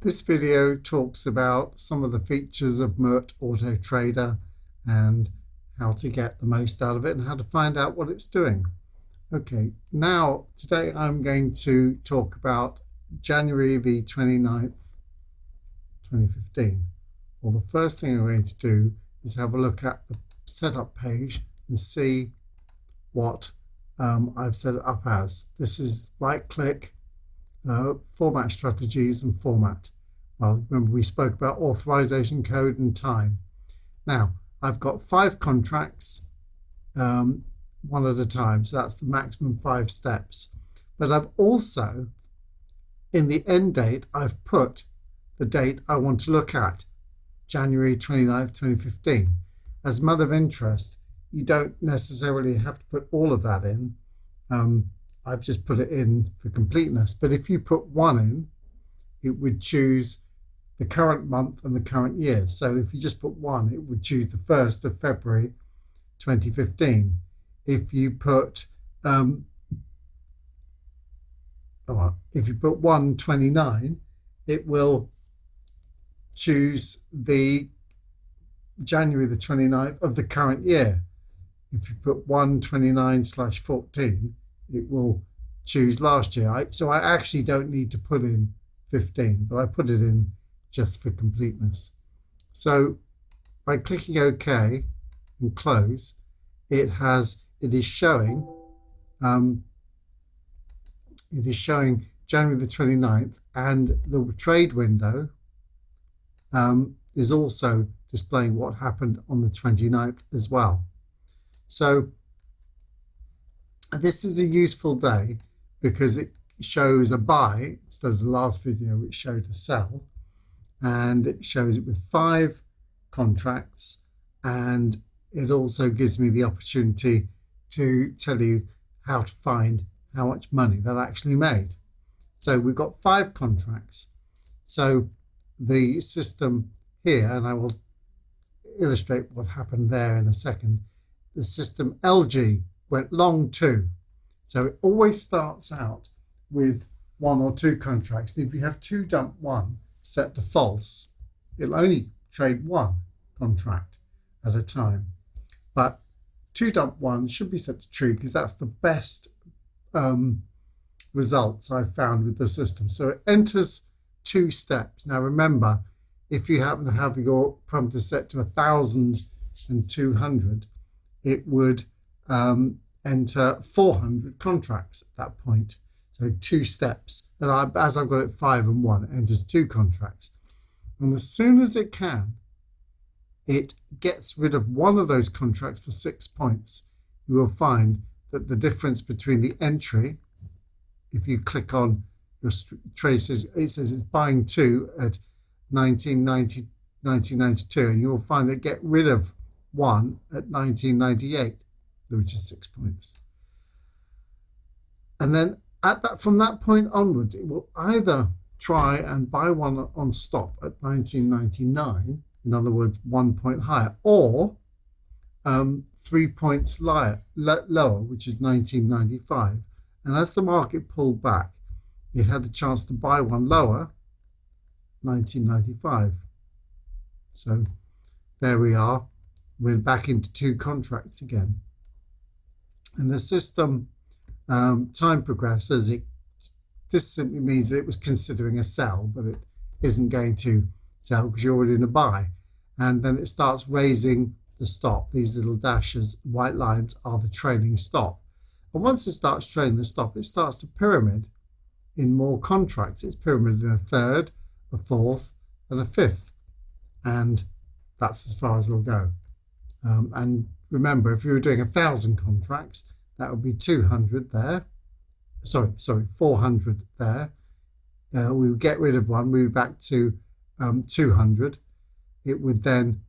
This video talks about some of the features of Mert Auto Trader and how to get the most out of it and how to find out what it's doing. Okay, now today I'm going to talk about January the 29th, 2015. Well, the first thing I'm going to do is have a look at the setup page and see what I've set it up as. This is right-click, format strategies and format. Well, remember we spoke about authorization code and time. Now, I've got 5 contracts, one at a time, so that's the maximum 5 steps. But I've also, in the end date, I've put the date I want to look at, January 29th, 2015. As a matter of interest, you don't necessarily have to put all of that in. I've just put it in for completeness. But if you put 1 in, it would choose the current month and the current year. So if you just put 1, it would choose the 1st of February 2015. If you put 1/29, it will choose the January the 29th of the current year. If you put 1/29/14, it will choose last year. So I actually don't need to put in 15, but I put it in just for completeness. So by clicking OK and close, it is showing January the 29th, and the trade window is also displaying what happened on the 29th as well. So this is a useful day because it shows a buy instead of the last video which showed a sell, and it shows it with 5 contracts, and it also gives me the opportunity to tell you how to find how much money that actually made. So we've got 5 contracts. So the system here, and I will illustrate what happened there in a second, the system LG went long 2. So it always starts out with 1 or 2 contracts. And if you have 2 dump 1 set to false, it'll only trade 1 contract at a time. But 2 dump 1 should be set to true because that's the best results I've found with the system. So it enters 2 steps. Now remember, if you happen to have your parameter set to 1,200, it would enter 400 contracts at that point. So 2 steps. And as I've got it 5 and 1, it enters 2 contracts. And as soon as it can, it gets rid of one of those contracts for 6 points. You will find that the difference between the entry, if you click on your trade, it says it's buying 2 at 1992, and you will find that get rid of 1 at 1998, which is 6 points. And then from that point onwards, it will either try and buy 1 on stop at 1999, in other words, 1 point higher, or 3 points lower, which is 1995. And as the market pulled back, you had a chance to buy 1 lower, 1995. So there we are. We're back into 2 contracts again. And the system time progresses. This simply means that it was considering a sell, but it isn't going to sell because you're already in a buy. And then it starts raising the stop. These little dashes, white lines, are the trailing stop. And once it starts trailing the stop, it starts to pyramid in more contracts. It's pyramided in a 3rd, a 4th, and a 5th. And that's as far as it'll go. And remember, if you were doing 1,000 contracts, that would be 200 there. Sorry, 400 there. We would get rid of 1, move back to 200. It would then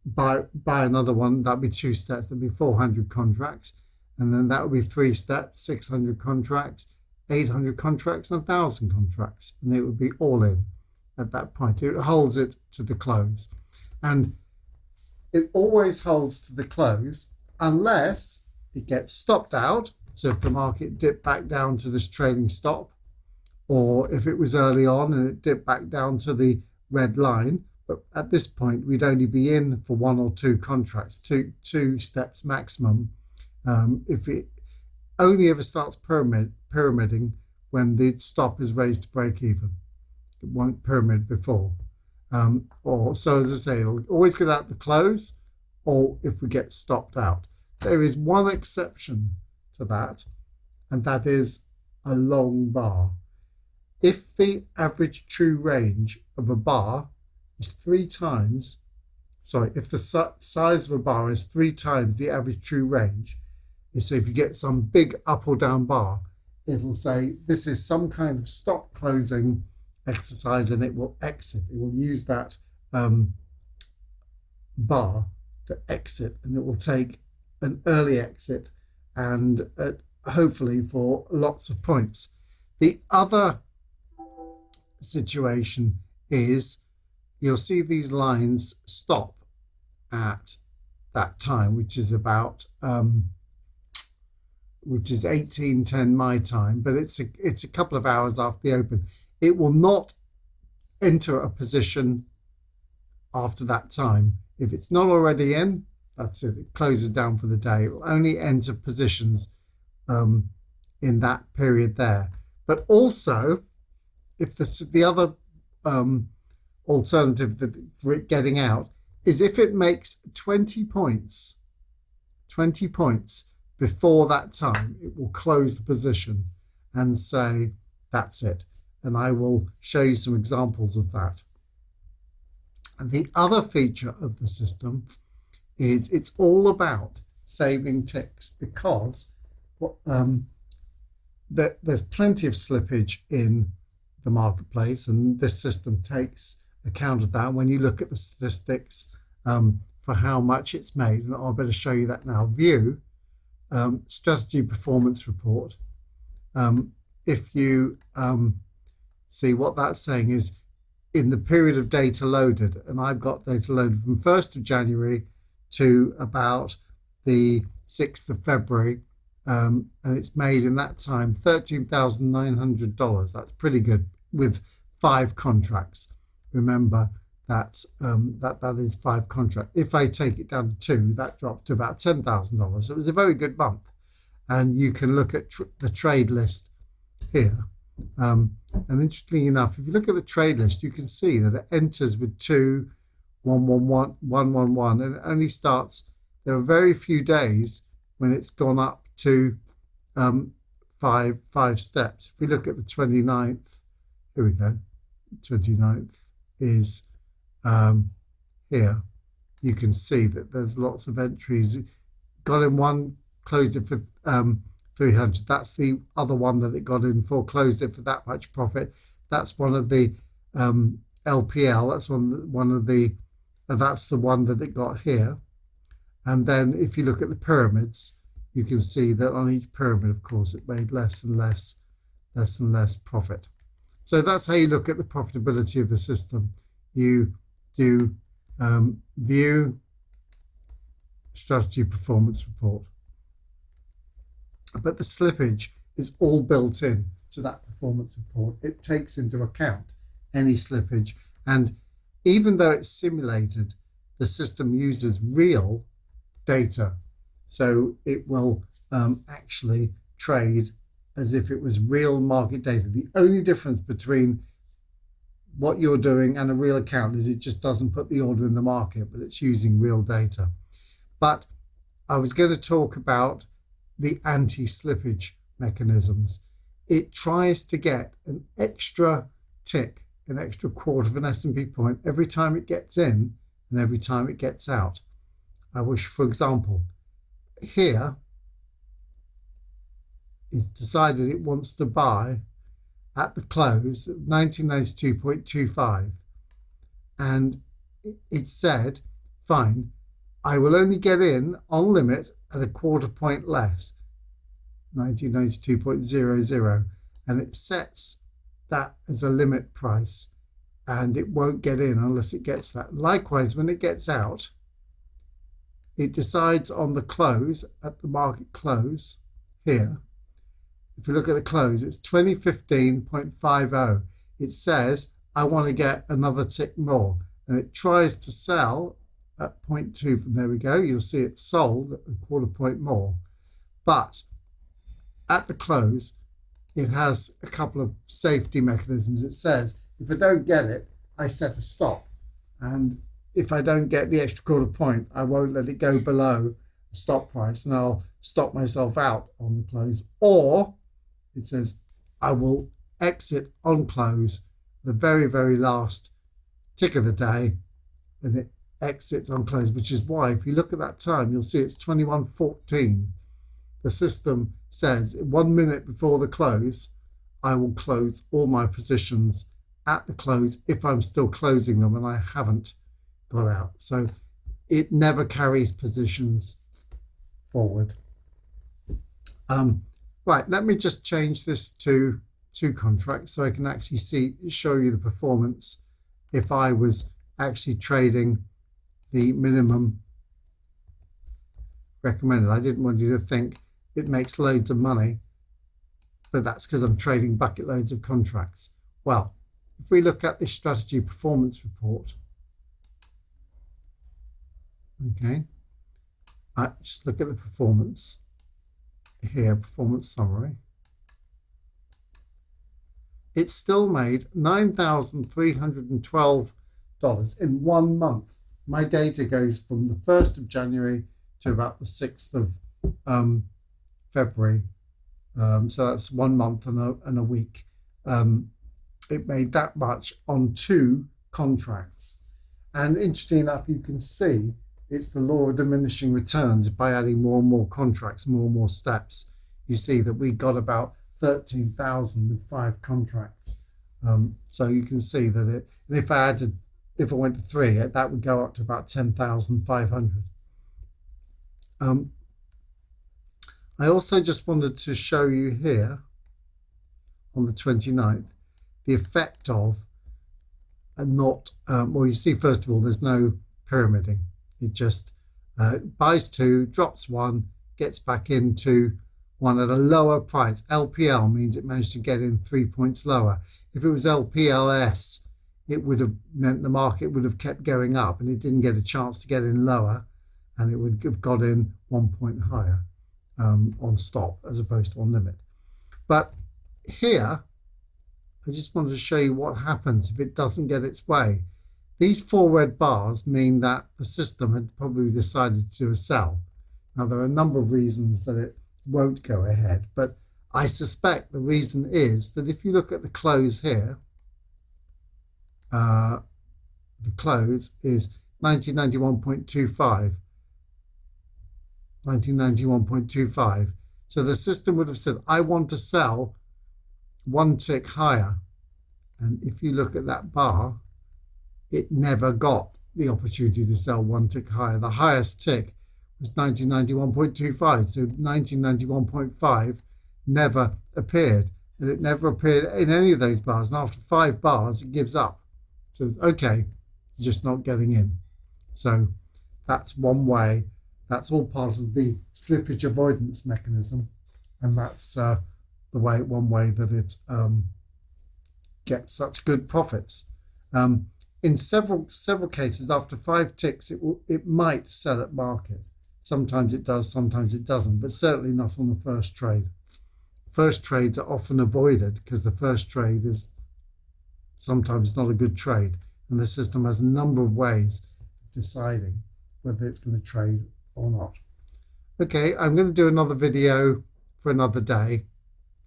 buy another one. That'd be 2 steps. That'd be 400 contracts. And then that would be 3 steps, 600 contracts, 800 contracts, and 1,000 contracts. And it would be all in at that point. It holds it to the close. And it always holds to the close unless it gets stopped out. So if the market dipped back down to this trailing stop, or if it was early on and it dipped back down to the red line. But at this point, we'd only be in for one or two contracts, two steps maximum. If it only ever starts pyramiding when the stop is raised to break even. It won't pyramid before. Or so, as I say, it'll always get out the close, or if we get stopped out. There is one exception to that, and that is a long bar. If the average true range of a bar is if the size of a bar is 3 times the average true range, so if you get some big up or down bar, it'll say this is some kind of stop closing exercise, and it will exit. It will use that bar to exit, and it will take an early exit, and hopefully for lots of points. The other situation is you'll see these lines stop at that time, which is about 18:10 my time, but it's a couple of hours after the open. It will not enter a position after that time. If it's not already in, that's it. It closes down for the day. It will only enter positions in that period there. But also, if the other alternative for it getting out is if it makes 20 points before that time, it will close the position and say, that's it. And I will show you some examples of that. And the other feature of the system is it's all about saving ticks, because there's plenty of slippage in the marketplace, and this system takes account of that. When you look at the statistics for how much it's made, and I'll better show you that now. View strategy performance report. If you see what that's saying is in the period of data loaded, and I've got data loaded from 1st of January to about the 6th of February, and it's made in that time $13,900. That's pretty good with 5 contracts. Remember that is 5 contracts. If I take it down to 2, that dropped to about $10,000. So it was a very good month. And you can look at the trade list here. And interestingly enough, if you look at the trade list, you can see that it enters with 2, 111, 111, and it only starts. There are very few days when it's gone up to 5 steps. If we look at the 29th, here we go. 29th is here. You can see that there's lots of entries. Got in one, closed it for 300. That's the other one that it got in for, closed it for that much profit. That's one of the LPL. That's that's the one that it got here. And then if you look at the pyramids, you can see that on each pyramid, of course, it made less and less profit. So that's how you look at the profitability of the system. You do view strategy performance report. But the slippage is all built in to that performance report. It takes into account any slippage. And even though it's simulated, the system uses real data. So it will actually trade as if it was real market data. The only difference between what you're doing and a real account is it just doesn't put the order in the market, but it's using real data. But I was going to talk about the anti-slippage mechanisms. It tries to get an extra tick, an extra quarter of an S&P point every time it gets in and every time it gets out. I wish, for example, here it's decided it wants to buy at the close of 1992.25, and it said, fine, I will only get in on limit at a quarter point less, 1992.00, and it sets that as a limit price, and it won't get in unless it gets that. Likewise, when it gets out, it decides on the close, at the market close here, if you look at the close, it's 2015.50. It says, I want to get another tick more. And it tries to sell at 0.2. There we go. You'll see it sold at a quarter point more. But at the close, it has a couple of safety mechanisms. It says, if I don't get it, I set a stop. And if I don't get the extra quarter point, I won't let it go below the stop price, and I'll stop myself out on the close. Or it says, I will exit on close the very, very last tick of the day, and it exits on close, which is why if you look at that time, you'll see it's 21:14. The system says 1 minute before the close, I will close all my positions at the close if I'm still closing them and I haven't got out. So it never carries positions forward. Right, let me just change this to 2 contracts so I can actually show you the performance if I was actually trading the minimum recommended. I didn't want you to think it makes loads of money, but that's because I'm trading bucket loads of contracts. Well, if we look at the strategy performance report, okay, just look at the performance here, performance summary. It's still made $9,312 in 1 month. My data goes from the 1st of January to about the 6th of February. So that's 1 month and a week. It made that much on 2 contracts. And interesting enough, you can see it's the law of diminishing returns. By adding more and more contracts, more and more steps, you see that we got about 13,000 with 5 contracts. So you can see that and if I went to 3, that would go up to about 10,500. I also just wanted to show you here on the 29th the effect of well, you see, first of all, there's no pyramiding. It just buys 2, drops 1, gets back into 1 at a lower price. LPL means it managed to get in 3 points lower. If it was LPLS, it would have meant the market would have kept going up and it didn't get a chance to get in lower, and it would have got in 1 point higher on stop as opposed to on limit. But here, I just wanted to show you what happens if it doesn't get its way. These 4 red bars mean that the system had probably decided to do a sell. Now, there are a number of reasons that it won't go ahead, but I suspect the reason is that if you look at the close here, the close is 1991.25. 1991.25. So the system would have said, I want to sell 1 tick higher. And if you look at that bar, it never got the opportunity to sell 1 tick higher. The highest tick was 1991.25. So 1991.5 never appeared. And it never appeared in any of those bars. And after 5 bars, it gives up. So, okay, you're just not getting in. So that's one way. That's all part of the slippage avoidance mechanism. And that's one way that it gets such good profits. In several cases, after 5 ticks, it might sell at market. Sometimes it does, sometimes it doesn't, but certainly not on the first trade. First trades are often avoided because the first trade is sometimes not a good trade, and the system has a number of ways of deciding whether it's going to trade or not. Okay, I'm going to do another video for another day,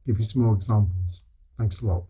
give you some more examples. Thanks a lot.